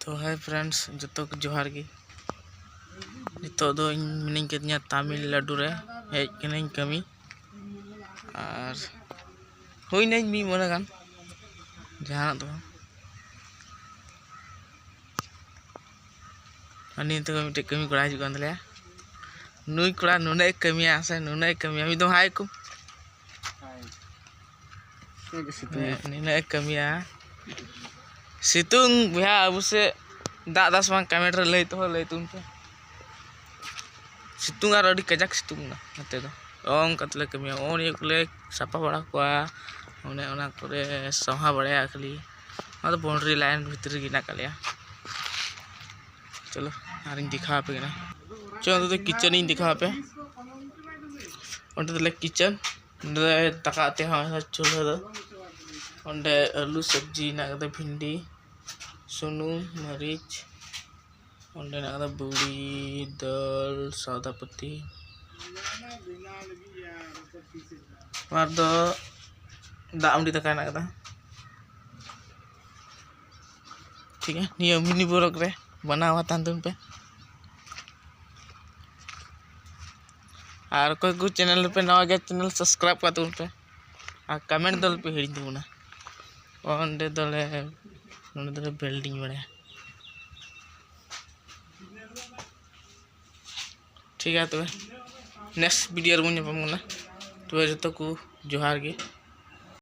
तो hi friends जो जोहार गी नितो दो मिनिंग के तामिलनाडु रे हेज कनाई कमी और हुई नहीं मी मन गान जहाँ दो नित मिट्टे कमी कड़ा हजून तले नुई कड़ा नुना कमिया से नुना कमिया मी दो हाय को नुना कमिया सितुंग भैया अब से दाग दास बांग कैमेरा लई तो लई तुम पे सितुंग और अड़ी कजाक सितुंग ना नते दो ओम कतले कमिया ओन ये कुले सापा बड़ा कोआ ओने ओना करे सहा बड़े खाली तो बाउंड्री लाइन भीतर गिना कलिया चलो आरिन दिखा पे ना चलो तो किचन इन दिखा पे ओंटे किचन तकाते हाँ चूल्हा दो ओंडे आलू सब्जी ना भिंडी सुनुम मरीच ओंडे ना बुड़ी दाल सौदा पत्ती और दो दामडी तक ना ठीक है निया मिनी ब्लॉग रे बनावा तांतुन पे और कोई कुछ चैनल पे नवा गया चैनल सब्सक्राइब कर तुम पे और कमेंट दल पे हिड़ी तुमना ओंडे दले नोंडे दले बिल्डिंग बने ठीक है तो नेक्स्ट वीडियो रे बन तो जो को जोहार गे।